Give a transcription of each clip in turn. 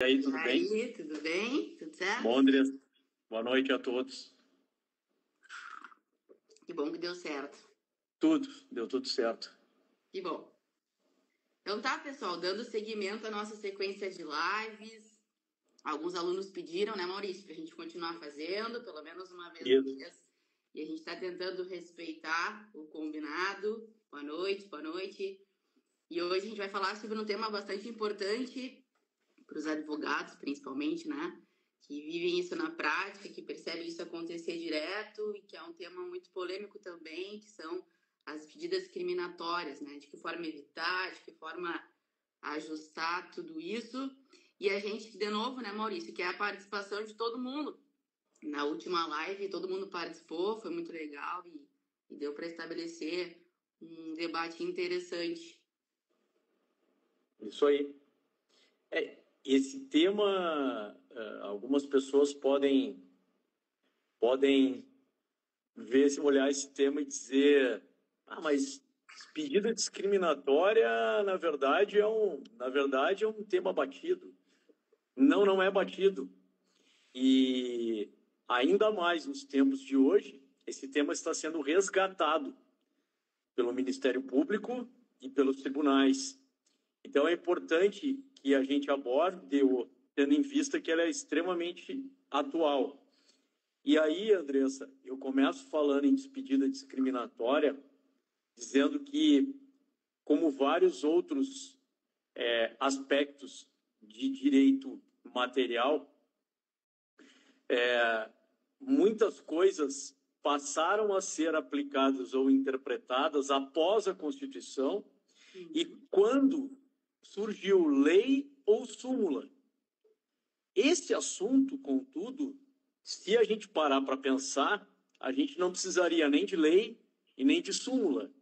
E aí, tudo bem? Aí, tudo bem? Tudo certo? Bom, Andressa. Boa noite a todos. Que bom que deu certo. Deu tudo certo. Que bom. Então tá, pessoal, dando seguimento à nossa sequência de lives. Alguns alunos pediram, né, Maurício, pra gente continuar fazendo, pelo menos uma vez no mês. E a gente tá tentando respeitar o combinado. Boa noite, boa noite. E hoje a gente vai falar sobre um tema bastante importante para os advogados, principalmente, né? Que vivem isso na prática, que percebem isso acontecer direto e que é um tema muito polêmico também, que são as medidas discriminatórias, né? De que forma evitar, de que forma ajustar tudo isso. E a gente, de novo, né, Maurício, quer a participação de todo mundo. Na última live, todo mundo participou, foi muito legal e deu para estabelecer um debate interessante. Isso aí. Esse tema, algumas pessoas podem ver, olhar esse tema e dizer, mas pedida discriminatória, na verdade, é um tema batido. Não é batido. E ainda mais nos tempos de hoje, esse tema está sendo resgatado pelo Ministério Público e pelos tribunais. Então, é importante que a gente aborde, tendo em vista que ela é extremamente atual. E aí, Andressa, eu começo falando em despedida discriminatória, dizendo que, como vários outros aspectos de direito material, muitas coisas passaram a ser aplicadas ou interpretadas após a Constituição e quando surgiu lei ou súmula. Esse assunto, contudo, se a gente parar para pensar, a gente não precisaria nem de lei e nem de súmula.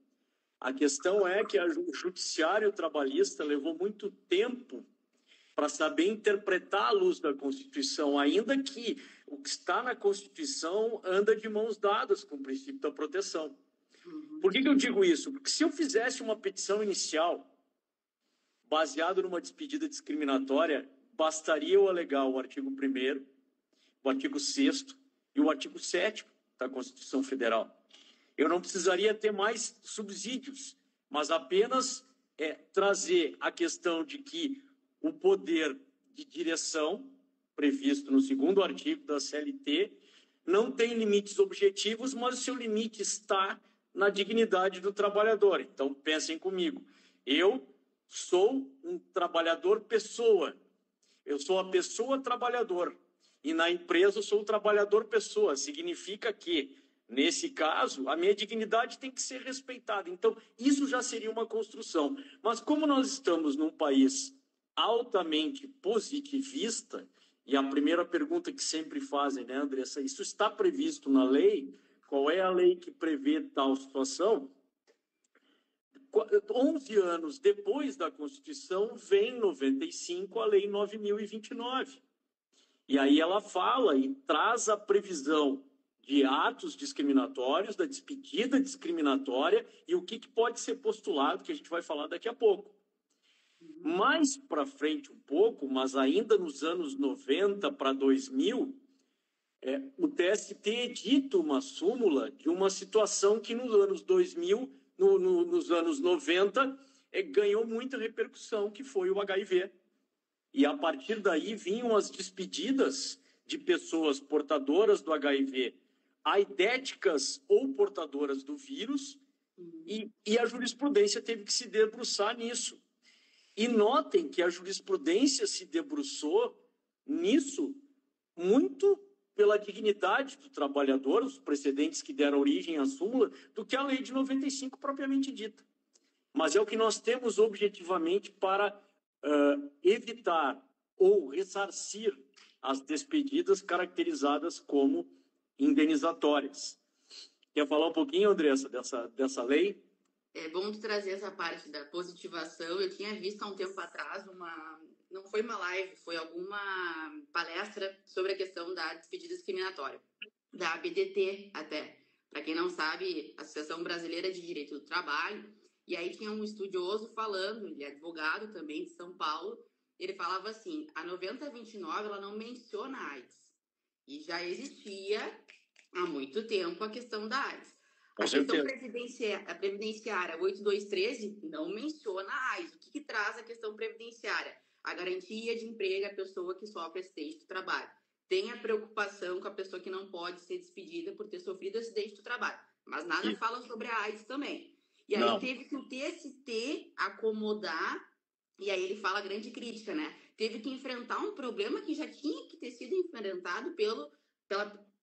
A questão é que o judiciário trabalhista levou muito tempo para saber interpretar à luz da Constituição, ainda que o que está na Constituição anda de mãos dadas com o princípio da proteção. Por que eu digo isso? Porque se eu fizesse uma petição inicial baseado numa despedida discriminatória, bastaria eu alegar o artigo 1º, o artigo 6º e o artigo 7º da Constituição Federal. Eu não precisaria ter mais subsídios, mas apenas trazer a questão de que o poder de direção, previsto no 2º artigo da CLT, não tem limites objetivos, mas o seu limite está na dignidade do trabalhador. Então, pensem comigo. Eu sou um trabalhador pessoa. Eu sou a pessoa trabalhador. E na empresa eu sou o trabalhador pessoa. Significa que, nesse caso, a minha dignidade tem que ser respeitada. Então, isso já seria uma construção. Mas como nós estamos num país altamente positivista, e a primeira pergunta que sempre fazem, né, Andressa, isso está previsto na lei? Qual é a lei que prevê tal situação? 11 anos depois da Constituição, vem em 95 a Lei 9.029. E aí ela fala e traz a previsão de atos discriminatórios, da despedida discriminatória e o que pode ser postulado, que a gente vai falar daqui a pouco. Mais para frente um pouco, mas ainda nos anos 90 para 2000, o TST edita uma súmula de uma situação que nos anos 2000, nos anos 90, ganhou muita repercussão, que foi o HIV. E a partir daí vinham as despedidas de pessoas portadoras do HIV, aidéticas ou portadoras do vírus, e a jurisprudência teve que se debruçar nisso. E notem que a jurisprudência se debruçou nisso muito pela dignidade do trabalhador, os precedentes que deram origem à súmula, do que a lei de 95 propriamente dita. Mas é o que nós temos objetivamente para evitar ou ressarcir as despedidas caracterizadas como indenizatórias. Quer falar um pouquinho, Andressa, dessa lei? É bom tu trazer essa parte da positivação. Eu tinha visto há um tempo atrás não foi uma live, foi alguma palestra sobre a questão da despedida discriminatória, da ABDT até. Para quem não sabe, Associação Brasileira de Direito do Trabalho. E aí tinha um estudioso falando, ele é advogado também de São Paulo, ele falava assim, a 9029, ela não menciona a AIDS. E já existia há muito tempo a questão da AIDS. A questão previdenciária 8213 não menciona a AIDS. O que traz a questão previdenciária? A garantia de emprego à pessoa que sofre acidente do trabalho. Tem a preocupação com a pessoa que não pode ser despedida por ter sofrido acidente do trabalho. Mas nada fala sobre a AIDS também. E aí teve que o TST acomodar, e aí ele fala a grande crítica, né? Teve que enfrentar um problema que já tinha que ter sido enfrentado pela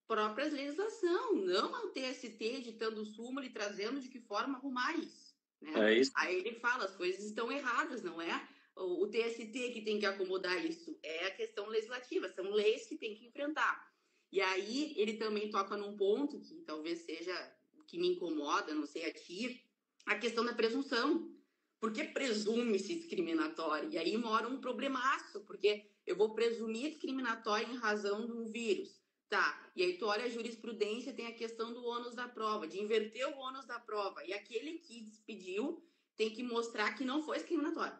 própria legislação, não ao TST editando súmula e trazendo de que forma arrumar isso, né? É isso. Aí ele fala, as coisas estão erradas, não é o TST que tem que acomodar isso, é a questão legislativa, são leis que tem que enfrentar. E aí ele também toca num ponto que talvez seja o que me incomoda, não sei a ti, a questão da presunção. Porque presume-se discriminatório? E aí mora um problemaço, porque eu vou presumir discriminatório em razão de um vírus. Tá, e aí tu olha a jurisprudência, tem a questão do ônus da prova, de inverter o ônus da prova. E aquele que despediu tem que mostrar que não foi discriminatório.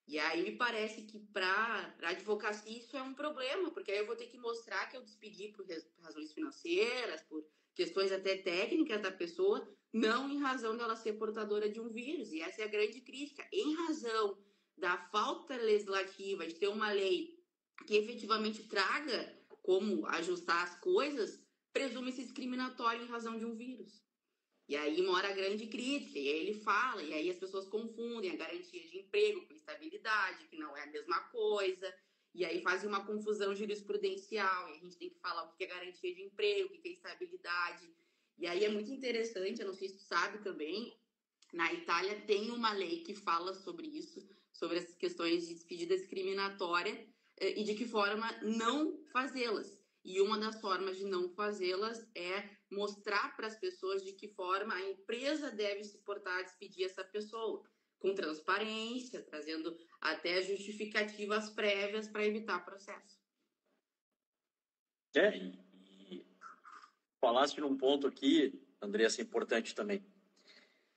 E aí me parece que para a advocacia isso é um problema, porque aí eu vou ter que mostrar que eu despedi por razões financeiras, por questões até técnicas da pessoa, não em razão dela ser portadora de um vírus. E essa é a grande crítica. Em razão da falta legislativa de ter uma lei que efetivamente traga como ajustar as coisas, presume-se discriminatório em razão de um vírus. E aí mora a grande crítica, e aí ele fala, e aí as pessoas confundem a garantia de emprego com estabilidade, que não é a mesma coisa, e aí fazem uma confusão jurisprudencial, e a gente tem que falar o que é garantia de emprego, o que é estabilidade. E aí é muito interessante, eu não sei se tu sabe também, na Itália tem uma lei que fala sobre isso, sobre essas questões de despedida discriminatória e de que forma não fazê-las. E uma das formas de não fazê-las é mostrar para as pessoas de que forma a empresa deve se portar a despedir essa pessoa, com transparência, trazendo até justificativas prévias para evitar processo. E falaste num ponto aqui, Andressa, importante também,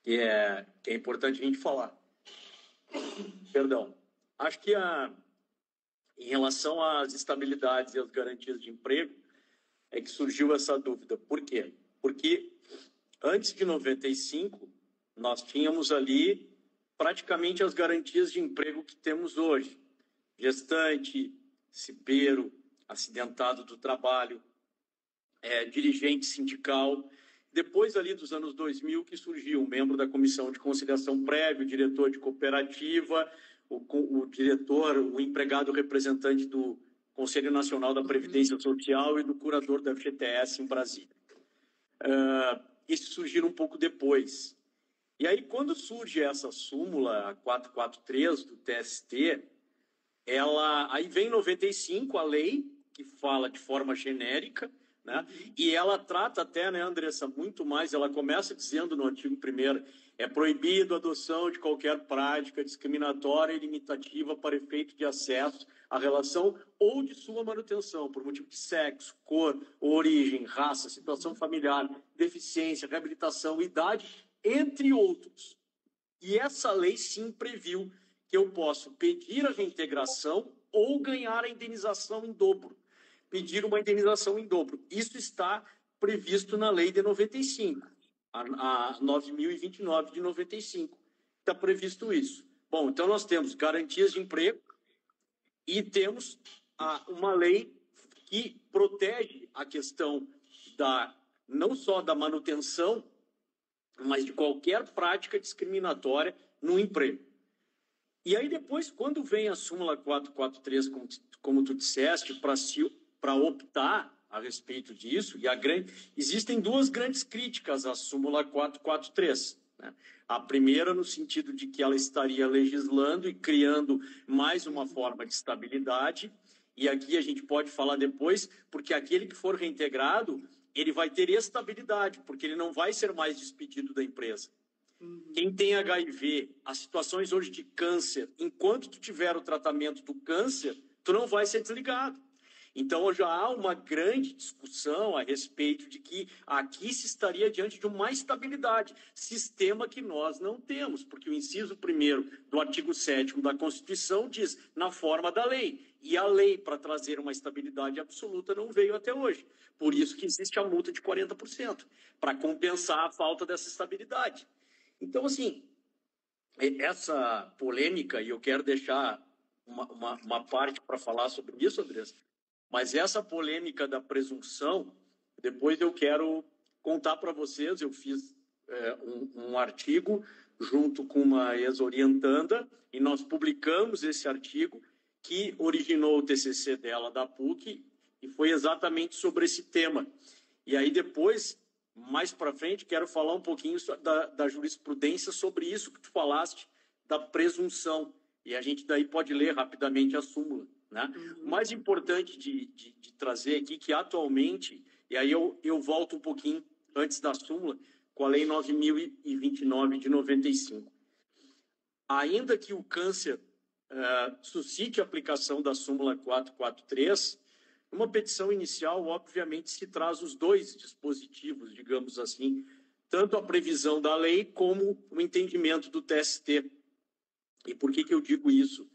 que é importante a gente falar. Perdão. Acho que em relação às estabilidades e às garantias de emprego, é que surgiu essa dúvida. Por quê? Porque antes de 95, nós tínhamos ali praticamente as garantias de emprego que temos hoje. Gestante, cipeiro, acidentado do trabalho, dirigente sindical. Depois ali dos anos 2000 que surgiu um membro da Comissão de Conciliação Prévia, o diretor de cooperativa, o diretor, o empregado representante do Conselho Nacional da Previdência Social e do curador da FGTS em Brasília. Esses surgiram um pouco depois. E aí, quando surge essa súmula 443 do TST, aí vem em 95 a lei, que fala de forma genérica, né? E ela trata até, né, Andressa, muito mais, ela começa dizendo no artigo 1º, é proibido a adoção de qualquer prática discriminatória e limitativa para efeito de acesso à relação ou de sua manutenção, por motivo de sexo, cor, origem, raça, situação familiar, deficiência, reabilitação, idade, entre outros. E essa lei sim previu que eu posso pedir a reintegração ou ganhar a indenização em dobro. Pedir uma indenização em dobro. Isso está previsto na lei de 95, a 9.029 de 95. Está previsto isso. Bom, então nós temos garantias de emprego e temos uma lei que protege a questão não só da manutenção, mas de qualquer prática discriminatória no emprego. E aí depois, quando vem a súmula 443, como tu disseste, para optar a respeito disso, existem duas grandes críticas à súmula 443. Né? A primeira no sentido de que ela estaria legislando e criando mais uma forma de estabilidade, e aqui a gente pode falar depois, porque aquele que for reintegrado, ele vai ter estabilidade, porque ele não vai ser mais despedido da empresa. Quem tem HIV, as situações hoje de câncer, enquanto tu tiver o tratamento do câncer, tu não vai ser desligado. Então, já há uma grande discussão a respeito de que aqui se estaria diante de uma estabilidade, sistema que nós não temos, porque o inciso 1º do artigo 7º da Constituição diz na forma da lei, e a lei para trazer uma estabilidade absoluta não veio até hoje. Por isso que existe a multa de 40%, para compensar a falta dessa estabilidade. Então, assim, essa polêmica, e eu quero deixar uma parte para falar sobre isso, Andressa, mas essa polêmica da presunção, depois eu quero contar para vocês, eu fiz um artigo junto com uma ex-orientanda, e nós publicamos esse artigo, que originou o TCC dela da PUC, e foi exatamente sobre esse tema. E aí depois, mais para frente, quero falar um pouquinho da jurisprudência sobre isso que tu falaste, da presunção. E a gente daí pode ler rapidamente a súmula, né? O mais importante de trazer aqui, que atualmente, e aí eu volto um pouquinho antes da súmula, com a Lei 9.029 de 95. Ainda que o câncer suscite a aplicação da súmula 443, uma petição inicial, obviamente, se traz os dois dispositivos, digamos assim, tanto a previsão da lei como o entendimento do TST. E por que eu digo isso?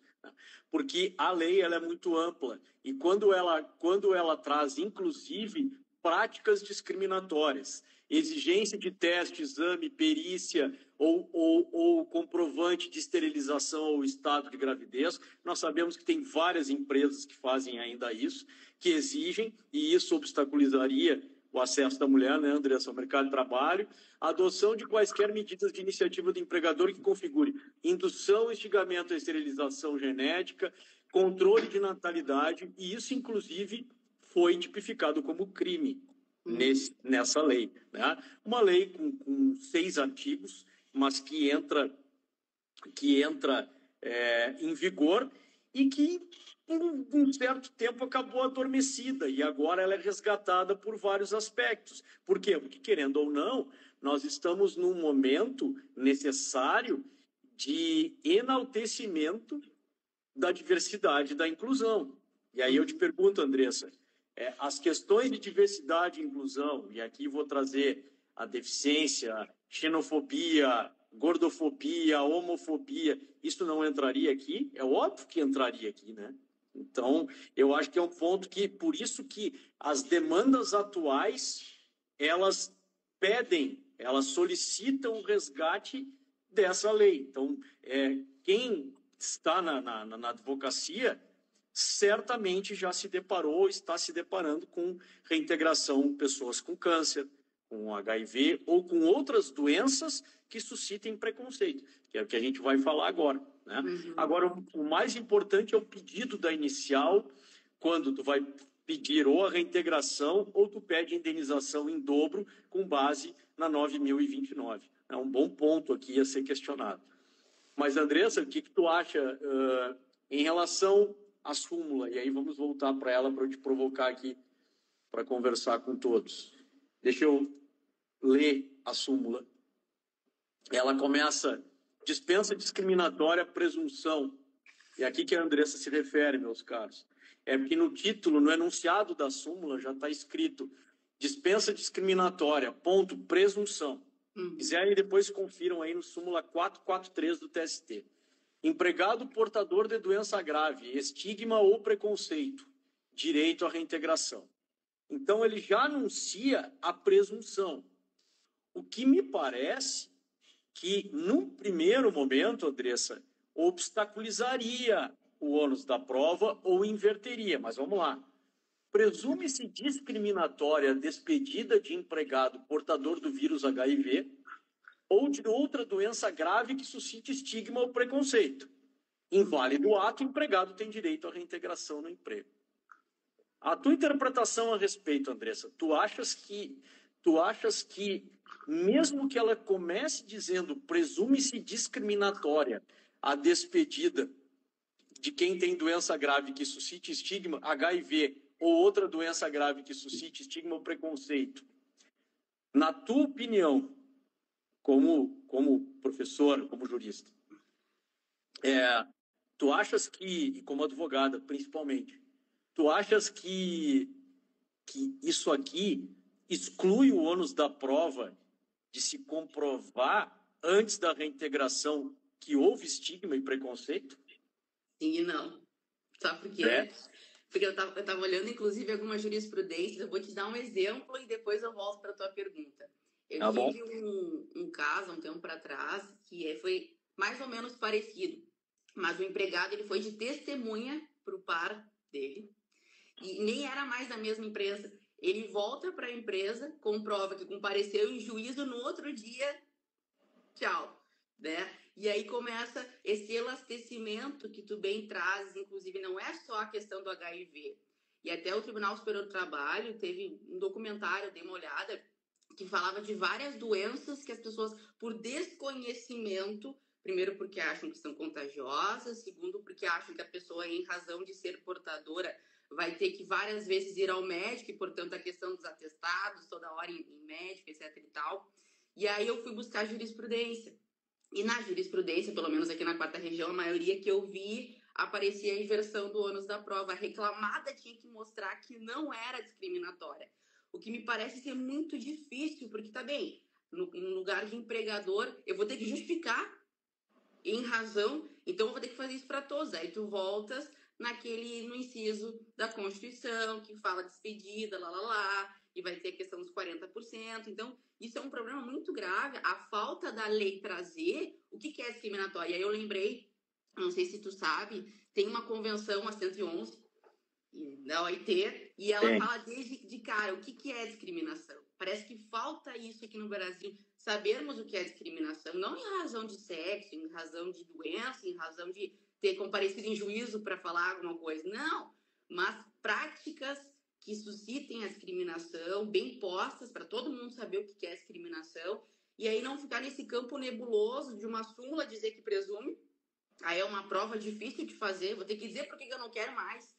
Porque a lei ela é muito ampla e quando ela traz, inclusive, práticas discriminatórias, exigência de teste, exame, perícia ou comprovante de esterilização ou estado de gravidez, nós sabemos que tem várias empresas que fazem ainda isso, que exigem, e isso obstaculizaria o acesso da mulher, né, Andressa, ao mercado de trabalho, a adoção de quaisquer medidas de iniciativa do empregador que configure indução, instigamento à esterilização genética, controle de natalidade, e isso, inclusive, foi tipificado como crime nessa lei, né? Uma lei com 6 artigos, mas que entra em vigor e que, por um certo tempo, acabou adormecida e agora ela é resgatada por vários aspectos. Por quê? Porque, querendo ou não, nós estamos num momento necessário de enaltecimento da diversidade e da inclusão. E aí eu te pergunto, Andressa, as questões de diversidade e inclusão, e aqui vou trazer a deficiência, xenofobia, gordofobia, homofobia, isso não entraria aqui? É óbvio que entraria aqui, né? Então, eu acho que é um ponto que, por isso que as demandas atuais, elas solicitam o resgate dessa lei. Então, quem está na advocacia certamente já se deparou, está se deparando com reintegração pessoas com câncer, com HIV ou com outras doenças que suscitem preconceito, que é o que a gente vai falar agora, né? Agora, o mais importante é o pedido da inicial, quando tu vai pedir ou a reintegração ou tu pede indenização em dobro com base na 9.029. É um bom ponto aqui a ser questionado. Mas, Andressa, o que tu acha em relação à súmula? E aí vamos voltar para ela para eu te provocar aqui para conversar com todos. Deixa eu ler a súmula. Ela começa: dispensa discriminatória, presunção. E aqui que a Andressa se refere, meus caros. É porque no título, no enunciado da súmula, já está escrito dispensa discriminatória, ponto, presunção. Quiserem, depois confiram aí no súmula 443 do TST. Empregado portador de doença grave, estigma ou preconceito, direito à reintegração. Então, ele já anuncia a presunção. O que me parece que, num primeiro momento, Andressa, obstaculizaria o ônus da prova ou inverteria. Mas vamos lá. Presume-se discriminatória a despedida de empregado portador do vírus HIV ou de outra doença grave que suscite estigma ou preconceito. Inválido o ato, o empregado tem direito à reintegração no emprego. A tua interpretação a respeito, Andressa, tu achas que mesmo que ela comece dizendo presume-se discriminatória a despedida de quem tem doença grave que suscite estigma, HIV, ou outra doença grave que suscite estigma ou preconceito, na tua opinião, como professor, como jurista, tu achas que, e como advogada principalmente, Tu achas que isso aqui exclui o ônus da prova de se comprovar antes da reintegração que houve estigma e preconceito? Sim e não. Sabe por quê? Porque eu tava olhando, inclusive, algumas jurisprudências. Eu vou te dar um exemplo e depois eu volto para a tua pergunta. Eu tive um caso, um tempo para trás, que foi mais ou menos parecido. Mas o empregado ele foi de testemunha para o par dele. E nem era mais da mesma empresa. Ele volta para a empresa, comprova que compareceu em juízo no outro dia. Tchau. Né? E aí começa esse elastecimento que tu bem trazes, inclusive não é só a questão do HIV. E até o Tribunal Superior do Trabalho teve um documentário, dei uma olhada, que falava de várias doenças que as pessoas, por desconhecimento, primeiro porque acham que são contagiosas, segundo porque acham que a pessoa, em razão de ser portadora, vai ter que várias vezes ir ao médico, e portanto a questão dos atestados, toda hora em médico, etc e tal. E aí eu fui buscar jurisprudência. E na jurisprudência, pelo menos aqui na 4ª Região, a maioria que eu vi, aparecia a inversão do ônus da prova. A reclamada tinha que mostrar que não era discriminatória. O que me parece ser muito difícil, porque tá bem, no lugar de empregador, eu vou ter que justificar em razão, então eu vou ter que fazer isso para todos. Aí tu voltas no inciso da Constituição, que fala despedida, e vai ter a questão dos 40%. Então, isso é um problema muito grave, a falta da lei trazer o que é discriminatório. E aí eu lembrei, não sei se tu sabe, tem uma convenção, a 111, da OIT, e ela fala desde de cara o que é discriminação. Parece que falta isso aqui no Brasil, sabermos o que é discriminação, não em razão de sexo, em razão de doença, em razão de ter comparecido em juízo para falar alguma coisa, não, mas práticas que suscitem a discriminação, bem postas, para todo mundo saber o que é discriminação, e aí não ficar nesse campo nebuloso de uma súmula dizer que presume, aí é uma prova difícil de fazer, vou ter que dizer por que eu não quero mais.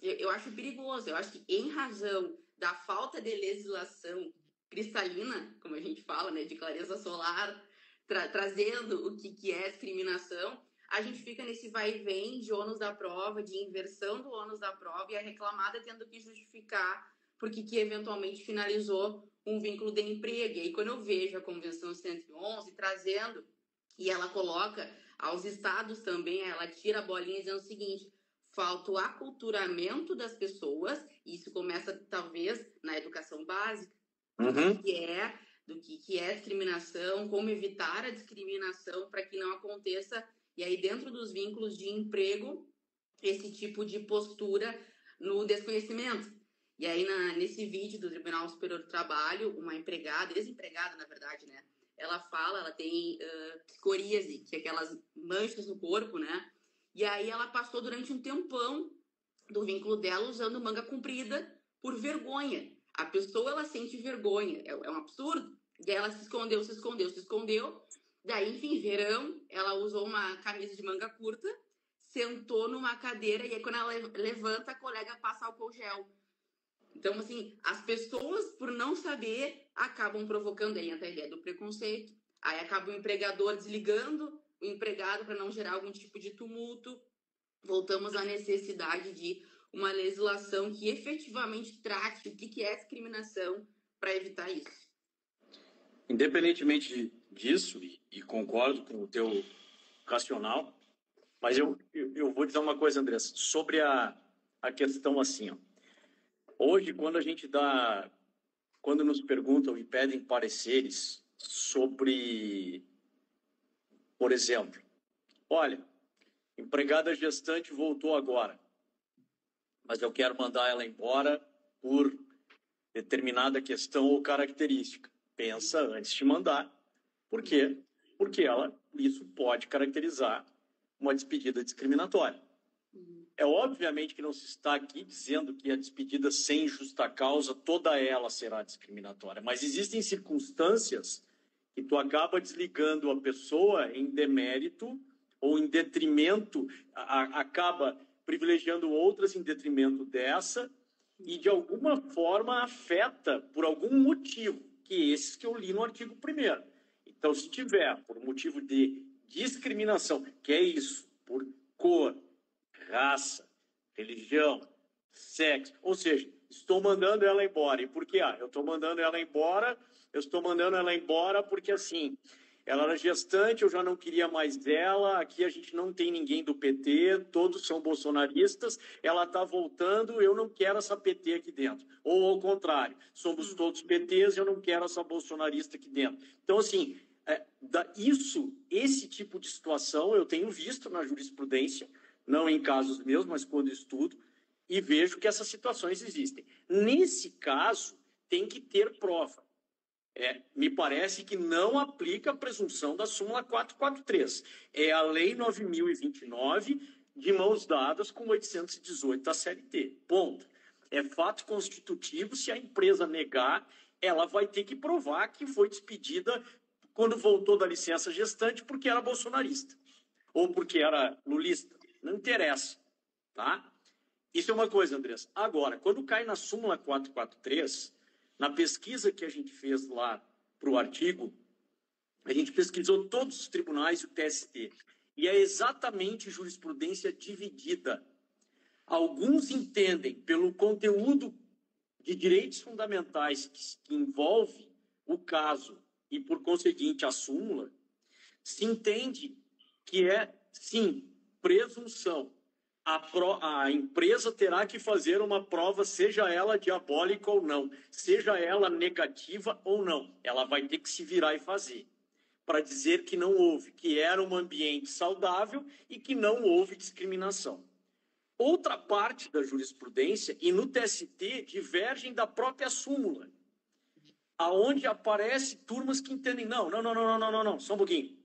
Eu acho perigoso, eu acho que em razão da falta de legislação cristalina, como a gente fala, né, de clareza solar, trazendo o que é discriminação, a gente fica nesse vai e vem de ônus da prova, de inversão do ônus da prova, e a reclamada tendo que justificar porque que eventualmente finalizou um vínculo de emprego. E aí quando eu vejo a Convenção 111 trazendo, e ela coloca aos estados também, ela tira a bolinha dizendo o seguinte: falta o aculturamento das pessoas, e isso começa talvez na educação básica, do que é discriminação, como evitar a discriminação para que não aconteça. E aí, dentro dos vínculos de emprego, esse tipo de postura no desconhecimento. E aí, nesse vídeo do Tribunal Superior do Trabalho, uma empregada, ex-empregada, na verdade, né? Ela fala, ela tem psoríase, que é aquelas manchas no corpo, né? E aí ela passou durante um tempão do vínculo dela usando manga comprida por vergonha. A pessoa, ela sente vergonha. É um absurdo. E aí ela se escondeu. Daí, enfim, verão, ela usou uma camisa de manga curta, sentou numa cadeira e aí quando ela levanta, a colega passa álcool gel. Então, assim, as pessoas, por não saber, acabam provocando, aí entra a ideia do preconceito, aí acaba o empregador desligando o empregado para não gerar algum tipo de tumulto. Voltamos à necessidade de uma legislação que efetivamente trate o que é discriminação para evitar isso. Independentemente disso, e concordo com o teu racional, mas eu vou dizer uma coisa, Andressa, sobre a questão assim, ó. Hoje, quando nos perguntam e pedem pareceres sobre, por exemplo, olha, empregada gestante voltou agora, mas eu quero mandar ela embora por determinada questão ou característica. Pensa antes de mandar. Por quê? Porque isso pode caracterizar uma despedida discriminatória. É obviamente que não se está aqui dizendo que a despedida sem justa causa, toda ela será discriminatória, mas existem circunstâncias que tu acaba desligando a pessoa em demérito ou em detrimento, acaba privilegiando outras em detrimento dessa e de alguma forma afeta por algum motivo, que esses que eu li no artigo 1º. Então, se tiver por motivo de discriminação, que é isso, por cor, raça, religião, sexo. Ou seja, estou mandando ela embora. E por quê? Eu estou mandando ela embora porque, assim, ela era gestante, eu já não queria mais dela, aqui a gente não tem ninguém do PT, todos são bolsonaristas, ela está voltando, eu não quero essa PT aqui dentro. Ou ao contrário, somos todos PTs, eu não quero essa bolsonarista aqui dentro. Então, assim, esse tipo de situação eu tenho visto na jurisprudência, não em casos meus, mas quando estudo, e vejo que essas situações existem. Nesse caso, tem que ter prova. Me parece que não aplica a presunção da súmula 443. É a Lei 9.029, de mãos dadas com 818 da CLT. Ponto. É fato constitutivo, se a empresa negar, ela vai ter que provar que foi despedida quando voltou da licença gestante porque era bolsonarista ou porque era lulista. Não interessa, tá? Isso é uma coisa, Andressa. Agora, quando cai na súmula 443, na pesquisa que a gente fez lá para o artigo, a gente pesquisou todos os tribunais e o TST. E é exatamente jurisprudência dividida. Alguns entendem, pelo conteúdo de direitos fundamentais que envolve o caso e, por conseguinte, a súmula, se entende que sim, presunção. A empresa terá que fazer uma prova, seja ela diabólica ou não, seja ela negativa ou não. Ela vai ter que se virar e fazer, para dizer que não houve, que era um ambiente saudável e que não houve discriminação. Outra parte da jurisprudência, e no TST, divergem da própria súmula, aonde aparece turmas que entendem, não, só um pouquinho.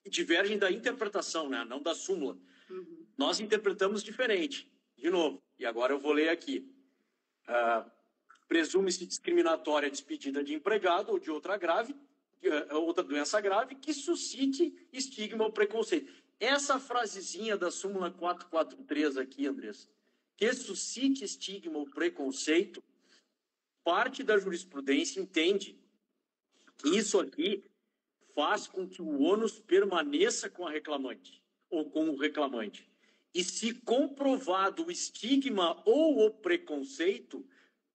Divergem da interpretação, né? Não da súmula. Nós interpretamos diferente. De novo, e agora eu vou ler aqui. Presume-se discriminatória a despedida de empregado ou de outra doença grave que suscite estigma ou preconceito. Essa frasezinha da súmula 443 aqui, Andressa, que suscite estigma ou preconceito, parte da jurisprudência entende que isso aqui faz com que o ônus permaneça com a reclamante ou com o reclamante. E se comprovado o estigma ou o preconceito,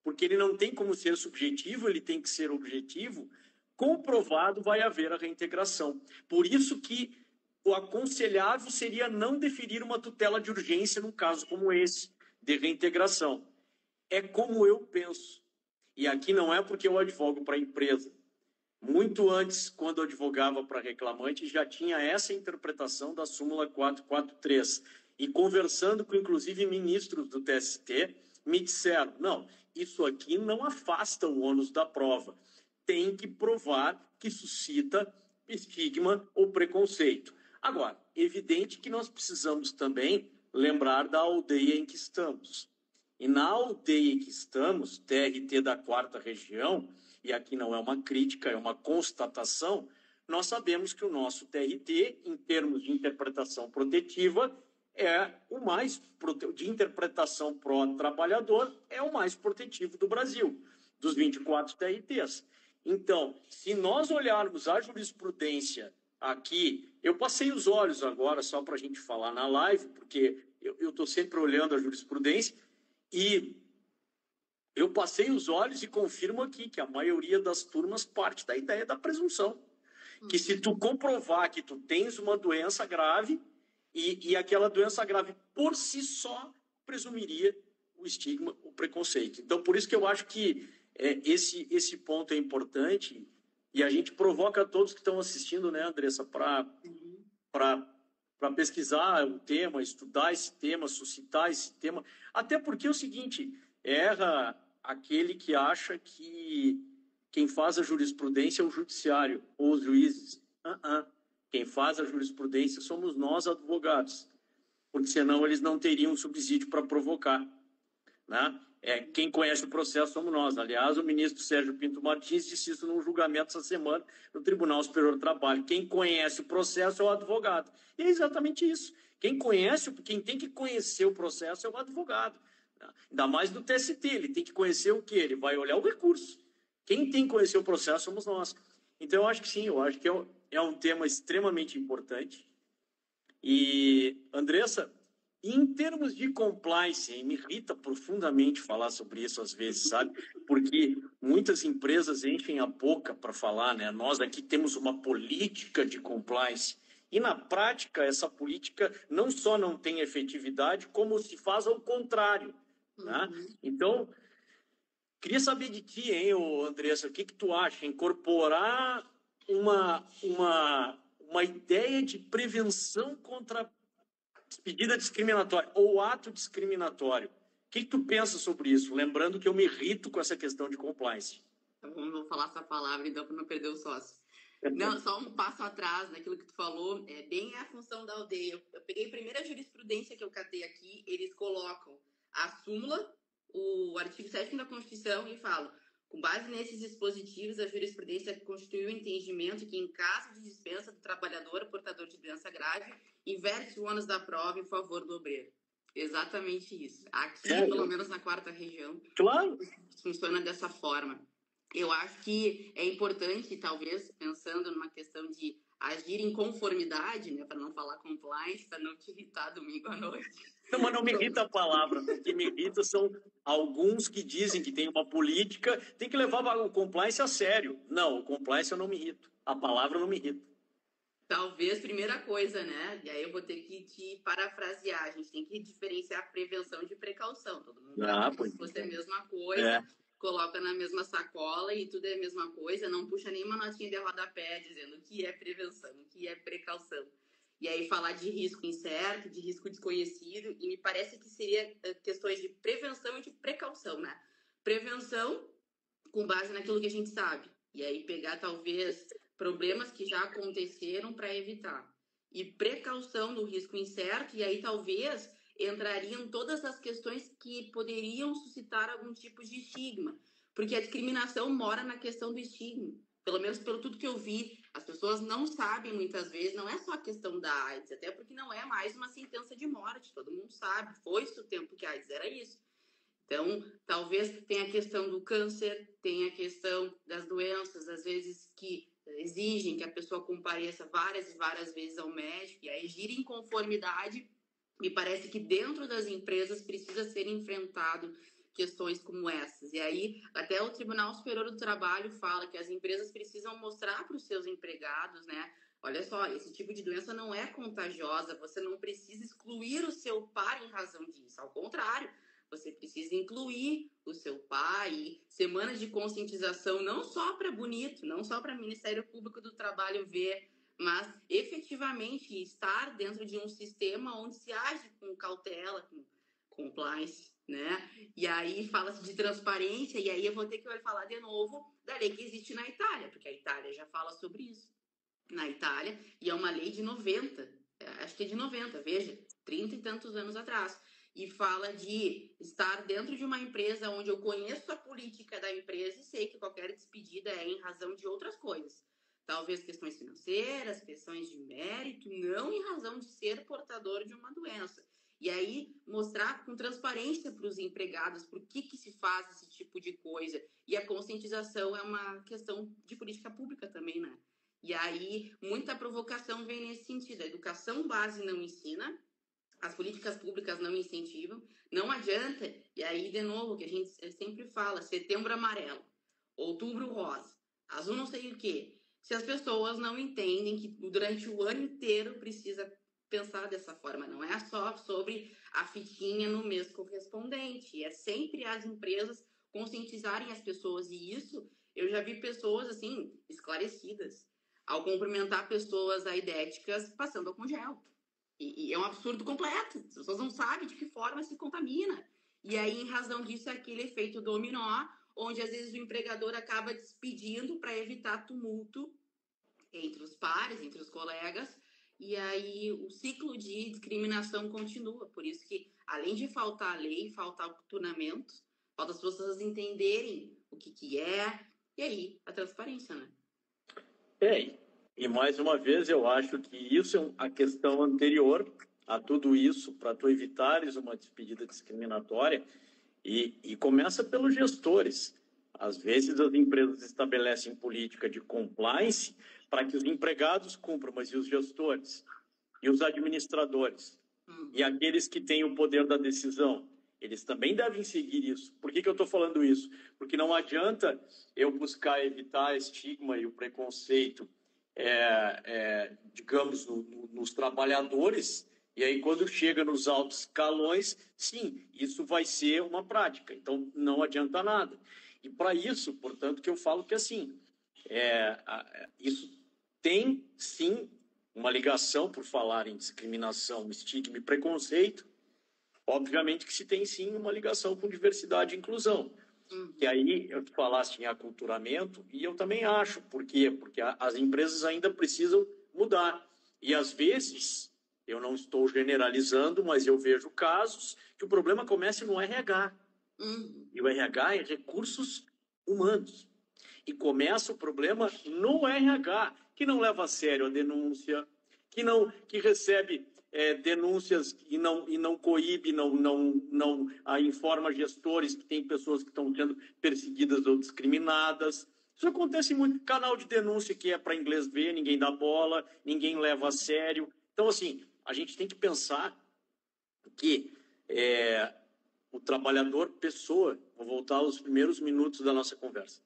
porque ele não tem como ser subjetivo, ele tem que ser objetivo, comprovado vai haver a reintegração. Por isso que o aconselhável seria não deferir uma tutela de urgência num caso como esse, de reintegração. É como eu penso. E aqui não é porque eu advogo para a empresa. Muito antes, quando eu advogava para reclamante, já tinha essa interpretação da súmula 443. E conversando com, inclusive, ministros do TST, me disseram, não, isso aqui não afasta o ônus da prova. Tem que provar que suscita estigma ou preconceito. Agora, evidente que nós precisamos também lembrar da aldeia em que estamos. E na aldeia em que estamos, TRT da 4ª Região, e aqui não é uma crítica, é uma constatação, nós sabemos que o nosso TRT, em termos de interpretação protetiva, de interpretação pró-trabalhador, é o mais protetivo do Brasil, dos 24 TRTs. Então, se nós olharmos a jurisprudência aqui, eu passei os olhos agora, só para a gente falar na live, porque eu estou sempre olhando a jurisprudência, e eu passei os olhos e confirmo aqui que a maioria das turmas parte da ideia da presunção. Que se tu comprovar que tu tens uma doença grave, e aquela doença grave por si só presumiria o estigma, o preconceito. Então, por isso que eu acho que esse ponto é importante e a gente provoca todos que estão assistindo, né, Andressa, para pesquisar o tema, estudar esse tema, suscitar esse tema. Até porque é o seguinte, erra aquele que acha que quem faz a jurisprudência é o judiciário ou os juízes. Quem faz a jurisprudência somos nós, advogados, porque senão eles não teriam subsídio para provocar, né? Quem conhece o processo somos nós. Aliás, o ministro Sérgio Pinto Martins disse isso num julgamento essa semana no Tribunal Superior do Trabalho. Quem conhece o processo é o advogado. E é exatamente isso. Quem tem que conhecer o processo é o advogado. Ainda mais do TST, ele tem que conhecer o quê? Ele vai olhar o recurso. Quem tem que conhecer o processo somos nós. Então, eu acho que sim, eu acho que é um tema extremamente importante. E, Andressa, Em termos de compliance, me irrita profundamente falar sobre isso às vezes, sabe? Porque muitas empresas enchem a boca para falar, né? Nós aqui temos uma política de compliance. E na prática, essa política não só não tem efetividade, como se faz ao contrário, né? Então, queria saber de ti, hein, Andressa, o que tu acha? Incorporar uma ideia de prevenção contra despedida discriminatória ou ato discriminatório. O que tu pensa sobre isso? Lembrando que eu me irrito com essa questão de compliance. Vamos falar essa palavra, então, para não perder o sócio. Não, só um passo atrás naquilo que tu falou, é bem a função da aldeia. Eu peguei a primeira jurisprudência que eu catei aqui, eles colocam a súmula, o artigo 7º da Constituição, e falam: com base nesses dispositivos, a jurisprudência constituiu o entendimento que, em caso de dispensa do trabalhador portador de doença grave, inverte o ônus da prova em favor do obreiro. Exatamente isso. Aqui, pelo menos na 4ª região, claro, funciona dessa forma. Eu acho que é importante, talvez, pensando numa questão de agir em conformidade, né, para não falar compliance, para não te irritar domingo à noite. Não, mas não me irrita a palavra. O que me irrita são alguns que dizem que tem uma política, tem que levar o compliance a sério. Não, o compliance eu não me irrito. A palavra não me irrita. Talvez, primeira coisa, né? E aí eu vou ter que te parafrasear. A gente tem que diferenciar prevenção de precaução. Todo mundo sabe que se fosse a mesma coisa, coloca na mesma sacola e tudo é a mesma coisa, não puxa nenhuma notinha de rodapé dizendo o que é prevenção, o que é precaução. E aí falar de risco incerto, de risco desconhecido, e me parece que seria questões de prevenção e de precaução, né? Prevenção com base naquilo que a gente sabe. E aí pegar, talvez, problemas que já aconteceram para evitar. E precaução do risco incerto, e aí talvez entrariam todas as questões que poderiam suscitar algum tipo de estigma. Porque a discriminação mora na questão do estigma. Pelo menos pelo tudo que eu vi, as pessoas não sabem muitas vezes, não é só a questão da AIDS, até porque não é mais uma sentença de morte, todo mundo sabe, foi-se o tempo que a AIDS era isso. Então, talvez tenha a questão do câncer, tenha a questão das doenças, às vezes que exigem que a pessoa compareça várias e várias vezes ao médico, e aí gira em conformidade. Me parece que dentro das empresas precisa ser enfrentado questões como essas. E aí, até o Tribunal Superior do Trabalho fala que as empresas precisam mostrar para os seus empregados, né? Olha só, esse tipo de doença não é contagiosa, você não precisa excluir o seu par em razão disso. Ao contrário, você precisa incluir o seu pai, semanas de conscientização, não só para Bonito, não só para o Ministério Público do Trabalho ver, mas efetivamente estar dentro de um sistema onde se age com cautela, com compliance, né? E aí fala-se de transparência, e aí eu vou ter que falar de novo da lei que existe na Itália, porque a Itália já fala sobre isso. Na Itália, e é uma lei de 90, acho que é de 90, veja, 30 e tantos anos atrás. E fala de estar dentro de uma empresa onde eu conheço a política da empresa e sei que qualquer despedida é em razão de outras coisas. Talvez questões financeiras, questões de mérito, não em razão de ser portador de uma doença. E aí mostrar com transparência para os empregados por que se faz esse tipo de coisa. E a conscientização é uma questão de política pública também, né? E aí muita provocação vem nesse sentido. A educação base não ensina, as políticas públicas não incentivam, não adianta. E aí, de novo, que a gente sempre fala, setembro amarelo, outubro rosa, azul não sei o quê. Se as pessoas não entendem que durante o ano inteiro precisa pensar dessa forma, não é só sobre a fitinha no mês correspondente, é sempre as empresas conscientizarem as pessoas, e isso eu já vi pessoas assim, esclarecidas, ao cumprimentar pessoas aidéticas passando álcool gel. E é um absurdo completo, as pessoas não sabem de que forma se contamina. E aí, em razão disso, é aquele efeito dominó, onde às vezes o empregador acaba despedindo para evitar tumulto entre os pares, entre os colegas, e aí o ciclo de discriminação continua. Por isso que, além de faltar a lei, faltar o turnamento, falta as pessoas entenderem o que é, e aí a transparência, né? E mais uma vez eu acho que isso é a questão anterior a tudo isso, para tu evitares uma despedida discriminatória, e começa pelos gestores. Às vezes as empresas estabelecem política de compliance para que os empregados cumpram, mas e os gestores? E os administradores? E aqueles que têm o poder da decisão, eles também devem seguir isso. Por que eu estou falando isso? Porque não adianta eu buscar evitar estigma e o preconceito, digamos, nos trabalhadores, e aí quando chega nos altos escalões, sim, isso vai ser uma prática. Então, não adianta nada. E para isso, portanto, que eu falo que assim, isso tem, sim, uma ligação, por falar em discriminação, estigma e preconceito. Obviamente que se tem, sim, uma ligação com diversidade e inclusão. Que aí, eu falasse em aculturamento, e eu também acho. Por quê? Porque as empresas ainda precisam mudar. E, às vezes, eu não estou generalizando, mas eu vejo casos que o problema começa no RH. E o RH é recursos humanos. E começa o problema no RH, que não leva a sério a denúncia, que recebe denúncias e não coíbe, não informa gestores que tem pessoas que estão sendo perseguidas ou discriminadas. Isso acontece muito. Canal de denúncia que é para inglês ver, ninguém dá bola, ninguém leva a sério. Então, assim, a gente tem que pensar que o trabalhador pessoa, vou voltar aos primeiros minutos da nossa conversa,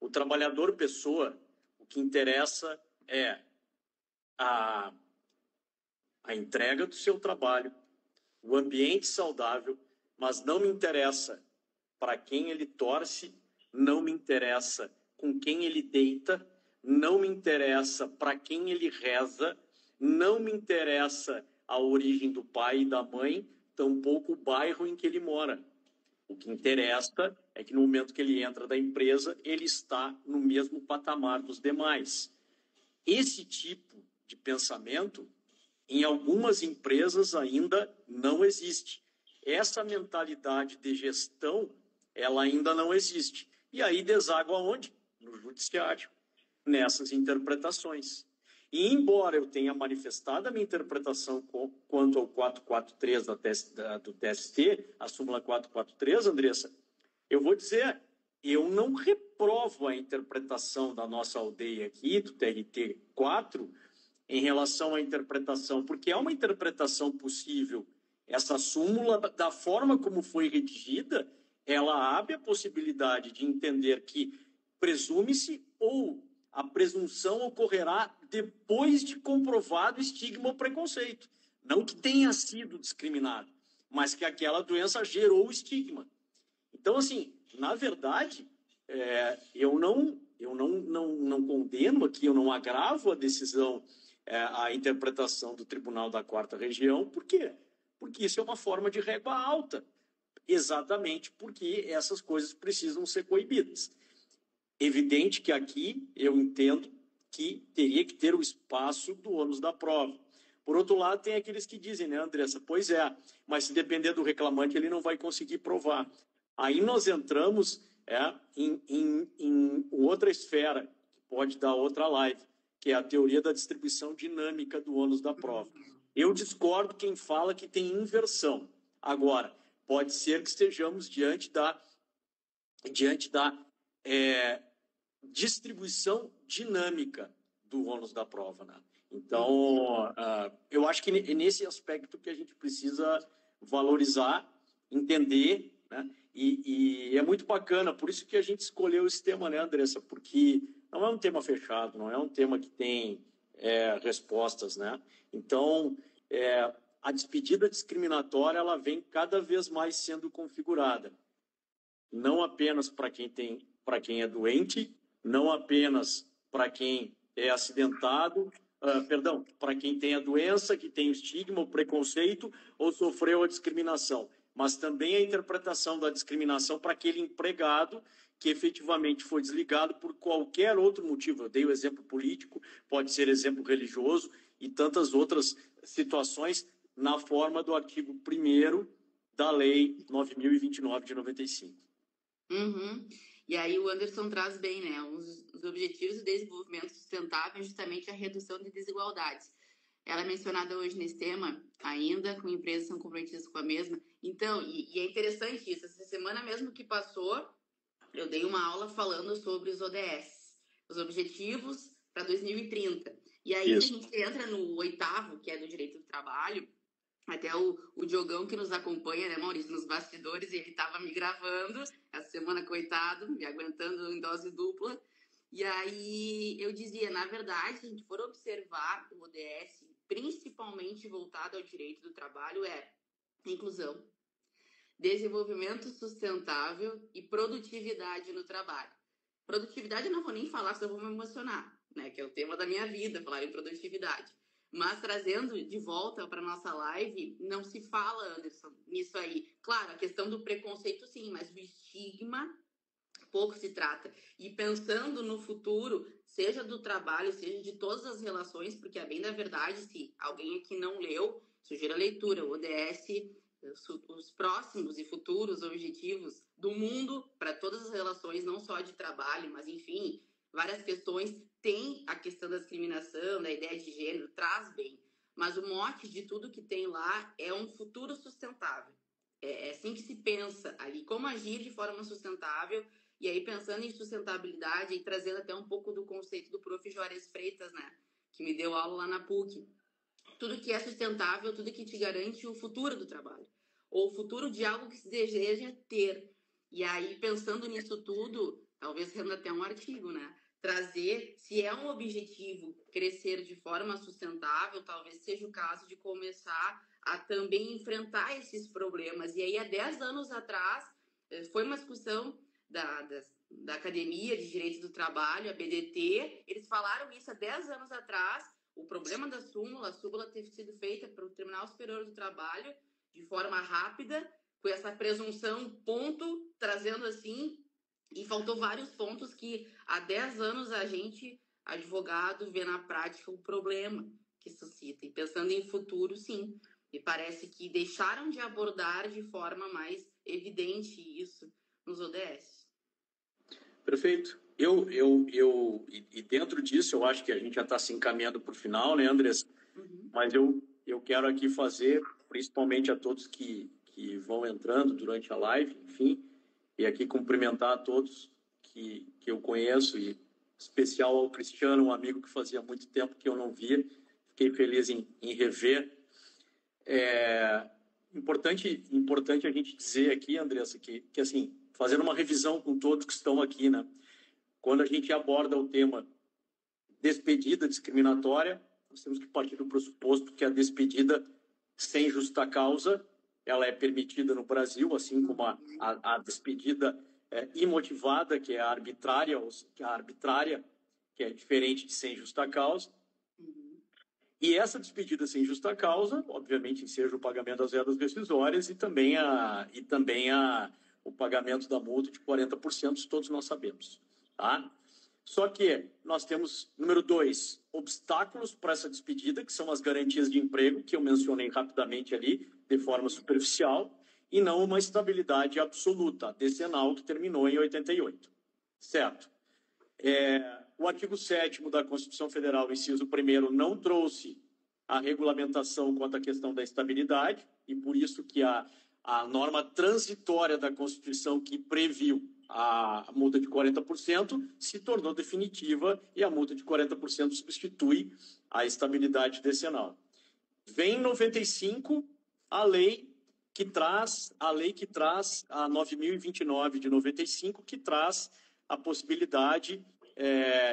o trabalhador pessoa, o que interessa é a entrega do seu trabalho, o ambiente saudável, mas não me interessa para quem ele torce, não me interessa com quem ele deita, não me interessa para quem ele reza, não me interessa a origem do pai e da mãe, tampouco o bairro em que ele mora. O que interessa é que no momento que ele entra da empresa, ele está no mesmo patamar dos demais. Esse tipo de pensamento, em algumas empresas ainda não existe. Essa mentalidade de gestão, ela ainda não existe. E aí deságua onde? No judiciário, nessas interpretações. E embora eu tenha manifestado a minha interpretação quanto ao 443 do TST, a súmula 443, Andressa, eu vou dizer, eu não reprovo a interpretação da nossa aldeia aqui, do TRT 4, em relação à interpretação, porque é uma interpretação possível. Essa súmula, da forma como foi redigida, ela abre a possibilidade de entender que presume-se ou a presunção ocorrerá depois de comprovado estigma ou preconceito. Não que tenha sido discriminado, mas que aquela doença gerou estigma. Então, assim, na verdade, eu não condeno aqui, eu não agravo a decisão, a interpretação do Tribunal da Quarta Região. Por quê? Porque isso é uma forma de régua alta, exatamente porque essas coisas precisam ser coibidas. Evidente que aqui eu entendo que teria que ter o espaço do ônus da prova. Por outro lado, tem aqueles que dizem, né, Andressa? Pois é, mas se depender do reclamante, ele não vai conseguir provar. Aí nós entramos em outra esfera, que pode dar outra live, que é a teoria da distribuição dinâmica do ônus da prova. Eu discordo quem fala que tem inversão. Agora, pode ser que estejamos diante da distribuição dinâmica do ônus da prova, né? Então, eu acho que é nesse aspecto que a gente precisa valorizar, entender, né? E é muito bacana, por isso que a gente escolheu esse tema, né, Andressa? Porque não é um tema fechado, não é um tema que tem respostas, né? Então, a despedida discriminatória, ela vem cada vez mais sendo configurada, não apenas para quem é doente, não apenas para quem é acidentado, para quem tem a doença, que tem o estigma, o preconceito ou sofreu a discriminação, mas também a interpretação da discriminação para aquele empregado que efetivamente foi desligado por qualquer outro motivo. Eu dei o exemplo político, pode ser exemplo religioso e tantas outras situações na forma do artigo 1º da Lei 9.029 de 95. E aí o Anderson traz bem, né? Os objetivos do desenvolvimento sustentável é justamente a redução de desigualdades. Ela é mencionada hoje nesse tema ainda, com empresas que são comprometidas com a mesma. Então, e é interessante isso. Essa semana mesmo que passou, eu dei uma aula falando sobre os ODS, os Objetivos para 2030. E aí a gente entra no 8º, que é do direito do trabalho, Até o Diogão que nos acompanha, né, Maurício, nos bastidores, ele estava me gravando essa semana, coitado, me aguentando em dose dupla. E aí eu dizia, na verdade, se a gente for observar o ODS, principalmente voltado ao direito do trabalho, é inclusão, desenvolvimento sustentável e produtividade no trabalho. Produtividade eu não vou nem falar, senão eu vou me emocionar, né? Que é o tema da minha vida, falar em produtividade. Mas trazendo de volta para nossa live, não se fala, Anderson, nisso aí. Claro, a questão do preconceito sim, mas o estigma pouco se trata. E pensando no futuro, seja do trabalho, seja de todas as relações, porque a bem da verdade, se alguém aqui não leu, sugiro a leitura, o ODS, os próximos e futuros objetivos do mundo para todas as relações, não só de trabalho, mas enfim, várias questões. Tem a questão da discriminação, da ideia de gênero, traz bem. Mas o mote de tudo que tem lá é um futuro sustentável. É assim que se pensa ali, como agir de forma sustentável. E aí, pensando em sustentabilidade e trazendo até um pouco do conceito do Prof. Juarez Freitas, né? Que me deu aula lá na PUC. Tudo que é sustentável, tudo que te garante o futuro do trabalho. Ou o futuro de algo que se deseja ter. E aí, pensando nisso tudo, talvez renda até um artigo, né? Trazer, se é um objetivo crescer de forma sustentável, talvez seja o caso de começar a também enfrentar esses problemas. E aí, há 10 anos atrás, foi uma discussão da Academia de Direito do Trabalho, a BDT, eles falaram isso há 10 anos atrás, o problema da súmula, a súmula ter sido feita para o Tribunal Superior do Trabalho de forma rápida, com essa presunção, ponto, trazendo assim, e faltou vários pontos que há 10 anos a gente, advogado, vê na prática o problema que suscita. E pensando em futuro, sim, me parece que deixaram de abordar de forma mais evidente isso nos ODS. Perfeito. E dentro disso, eu acho que a gente já está se encaminhando para o final, né, Andressa? Uhum. Mas eu quero aqui fazer, principalmente a todos que vão entrando durante a live, enfim, e aqui cumprimentar a todos que eu conheço, e especial ao Cristiano, um amigo que fazia muito tempo que eu não via. Fiquei feliz em rever. Importante a gente dizer aqui, Andressa, que assim, fazendo uma revisão com todos que estão aqui, né? Quando a gente aborda o tema despedida discriminatória, nós temos que partir do pressuposto que a despedida sem justa causa, ela é permitida no Brasil, assim como a despedida imotivada, que é a arbitrária, que é diferente de sem justa causa. E essa despedida sem justa causa, obviamente, enseja o pagamento das verbas rescisórias e também o pagamento da multa de 40%, todos nós sabemos. Tá? Só que nós temos, número 2, obstáculos para essa despedida, que são as garantias de emprego, que eu mencionei rapidamente ali, de forma superficial, e não uma estabilidade absoluta, decenal, que terminou em 88. Certo? O artigo 7º da Constituição Federal, inciso 1º, não trouxe a regulamentação quanto à questão da estabilidade, e por isso que a norma transitória da Constituição que previu a multa de 40% se tornou definitiva e a multa de 40% substitui a estabilidade decenal. Vem em 95 a lei que traz a 9.029 de 95, que traz a possibilidade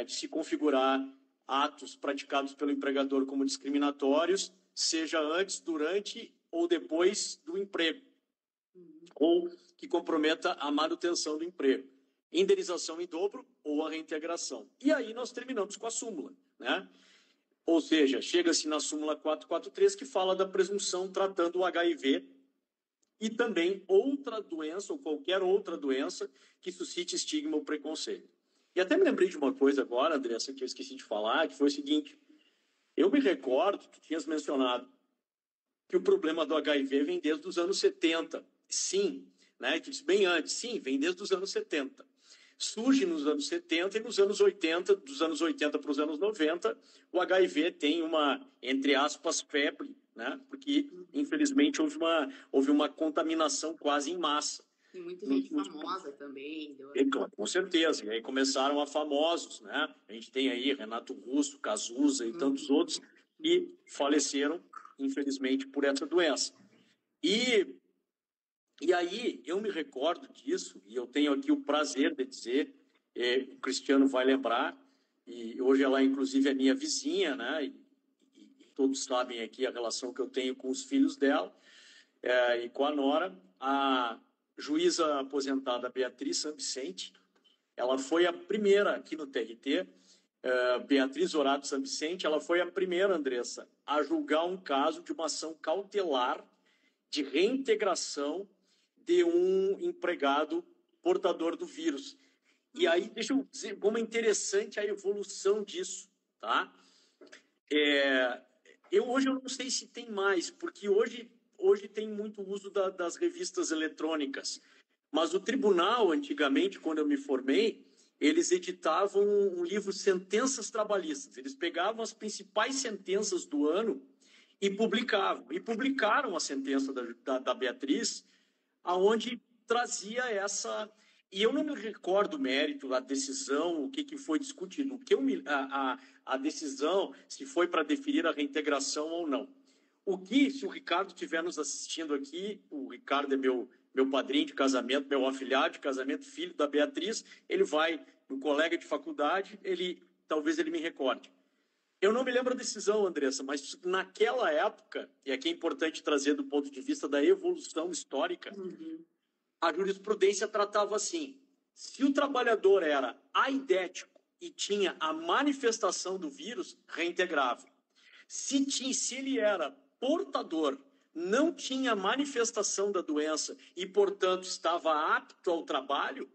de se configurar atos praticados pelo empregador como discriminatórios, seja antes, durante ou depois do emprego, ou que comprometa a manutenção do emprego, indenização em dobro ou a reintegração. E aí nós terminamos com a súmula, né? Ou seja, chega-se na súmula 443, que fala da presunção tratando o HIV e também outra doença ou qualquer outra doença que suscite estigma ou preconceito. E até me lembrei de uma coisa agora, Andressa, que eu esqueci de falar, que foi o seguinte: eu me recordo, tu tinhas mencionado, que o problema do HIV vem desde os anos 70. Sim, né? Tu disse bem antes, sim, vem desde os anos 70. Surge nos anos 70 e nos anos 80, dos anos 80 para os anos 90, o HIV tem uma, entre aspas, febre, né? Porque, infelizmente, houve uma contaminação quase em massa. E muita gente famosa também. Com certeza. E aí começaram a famosos, né? A gente tem aí Renato Russo, Cazuza e tantos outros que faleceram infelizmente, por essa doença. E aí, eu me recordo disso, e eu tenho aqui o prazer de dizer, o Cristiano vai lembrar, e hoje ela, inclusive, é minha vizinha, né? E todos sabem aqui a relação que eu tenho com os filhos dela e com a nora. A juíza aposentada Beatriz San Vicente, ela foi a primeira aqui no TRT, Beatriz Horácio San Vicente, ela foi a primeira, Andressa, a julgar um caso de uma ação cautelar de reintegração de um empregado portador do vírus. E aí, deixa eu dizer como é interessante a evolução disso, tá? Hoje eu não sei se tem mais, porque hoje tem muito uso das revistas eletrônicas, mas o tribunal, antigamente, quando eu me formei, eles editavam um livro Sentenças Trabalhistas. Eles pegavam as principais sentenças do ano e publicavam. E publicaram a sentença da Beatriz, aonde trazia essa... E eu não me recordo o mérito, a decisão, o que foi discutido. A decisão, se foi para definir a reintegração ou não. Se o Ricardo estiver nos assistindo aqui, o Ricardo é meu padrinho de casamento, meu afilhado de casamento, filho da Beatriz, um colega de faculdade, talvez ele me recorde. Eu não me lembro a decisão, Andressa, mas naquela época, e aqui é importante trazer do ponto de vista da evolução histórica, a jurisprudência tratava assim: se o trabalhador era aidético e tinha a manifestação do vírus, reintegrava. Se ele era portador, não tinha manifestação da doença e, portanto, estava apto ao trabalho,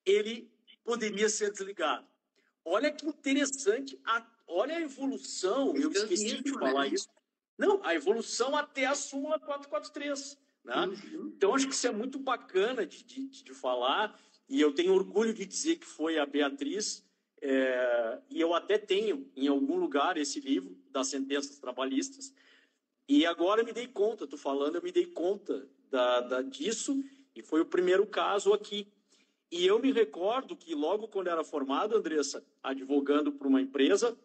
ele poderia ser desligado. Olha que interessante, olha a evolução, eu esqueci de falar isso. Não, a evolução até a súmula 443. Né? Então, acho que isso é muito bacana de falar, e eu tenho orgulho de dizer que foi a Beatriz, e eu até tenho, em algum lugar, esse livro das sentenças trabalhistas, e agora eu me dei conta, eu me dei conta disso, e foi o primeiro caso aqui. E eu me recordo que logo quando era formado, Andressa, advogando para uma empresa,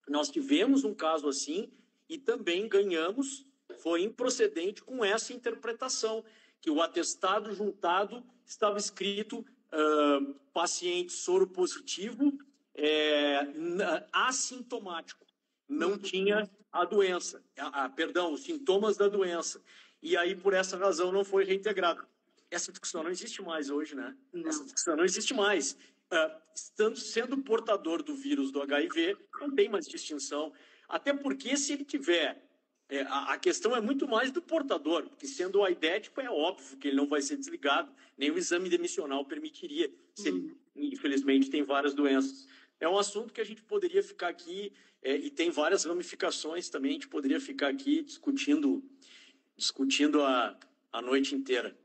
nós tivemos um caso assim, e também ganhamos, foi improcedente com essa interpretação, que o atestado juntado estava escrito paciente soro positivo, assintomático, não tinha a doença, os sintomas da doença. E aí, por essa razão, não foi reintegrado. Essa discussão não existe mais hoje, né? Não. Essa discussão não existe mais. Sendo portador do vírus do HIV, não tem mais distinção. Até porque, se ele tiver... a questão é muito mais do portador, porque sendo aidético, é óbvio que ele não vai ser desligado, nem o exame demissional permitiria, se ele, infelizmente, tem várias doenças. É um assunto que a gente poderia ficar aqui, e tem várias ramificações também, a gente poderia ficar aqui discutindo a noite inteira.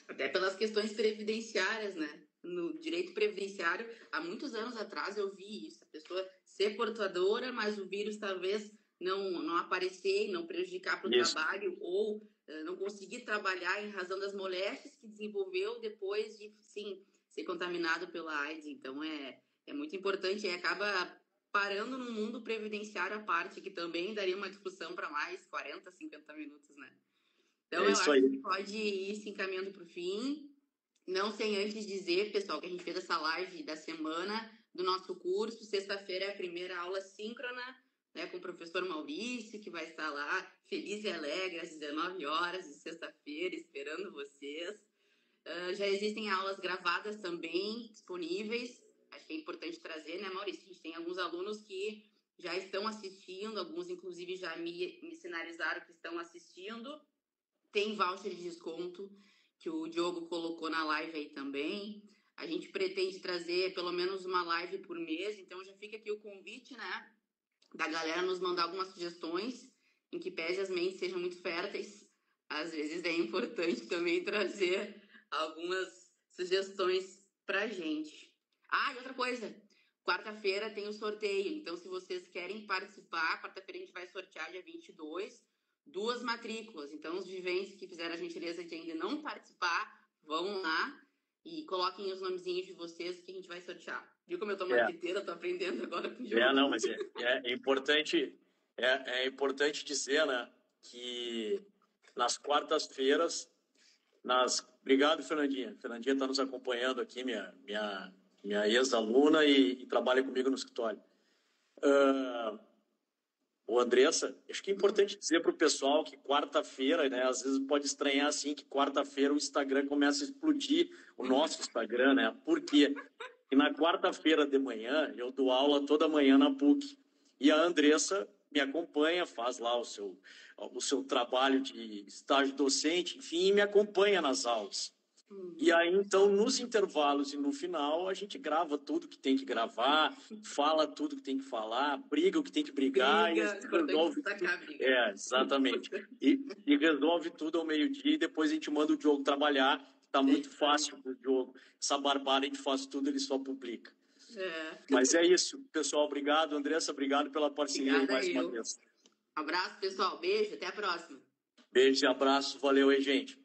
Até pelas questões previdenciárias, né? No direito previdenciário, há muitos anos atrás eu vi isso, a pessoa ser portadora, mas o vírus talvez não aparecer e não prejudicar para o trabalho, ou não conseguir trabalhar em razão das moléstias que desenvolveu depois de, sim, ser contaminado pela AIDS. Então, é muito importante, e acaba parando no mundo previdenciário à parte, que também daria uma discussão para mais 40, 50 minutos, né? Então, eu acho que a gente pode ir se encaminhando para o fim, não sem antes dizer, pessoal, que a gente fez essa live da semana do nosso curso. Sexta-feira é a primeira aula síncrona, né, com o professor Maurício, que vai estar lá, feliz e alegre, às 19 horas de sexta-feira, esperando vocês. Já existem aulas gravadas também, disponíveis. Acho que é importante trazer, né, Maurício? A gente tem alguns alunos que já estão assistindo, alguns, inclusive, já me sinalizaram que estão assistindo. Tem voucher de desconto, que o Diogo colocou na live aí também. A gente pretende trazer pelo menos uma live por mês, então já fica aqui o convite, né, da galera nos mandar algumas sugestões, em que pese as mentes sejam muito férteis. Às vezes é importante também trazer algumas sugestões pra gente. E outra coisa, quarta-feira tem o sorteio, então se vocês querem participar, quarta-feira a gente vai sortear dia 22, 2 matrículas. Então os viventes que fizeram a gentileza de ainda não participar, vão lá e coloquem os nomezinhos de vocês que a gente vai sortear. Viu como eu tô marqueteira, tô aprendendo agora com o jogo. Não, mas é importante, É importante dizer, né, que nas quartas-feiras, Obrigado, Fernandinha. Fernandinha está nos acompanhando aqui, minha ex-aluna e trabalha comigo no escritório. O Andressa, acho que é importante dizer para o pessoal que quarta-feira, né, às vezes pode estranhar assim que quarta-feira o Instagram começa a explodir, o nosso Instagram, né? Por quê? Porque na quarta-feira de manhã eu dou aula toda manhã na PUC e a Andressa me acompanha, faz lá o seu trabalho de estágio docente, enfim, e me acompanha nas aulas. E aí, então, nos intervalos e no final, a gente grava tudo que tem que gravar, fala tudo que tem que falar, briga o que tem que brigar e resolve tudo. Exatamente. E resolve tudo ao meio-dia e depois a gente manda o Diogo trabalhar. Tá muito fácil pro Diogo. Essa barbada, a gente faz tudo, ele só publica. Mas é isso, pessoal. Obrigado, Andressa. Obrigado pela parceria aí mais uma vez. Abraço, pessoal. Beijo, até a próxima. Beijo e abraço. Valeu aí, gente.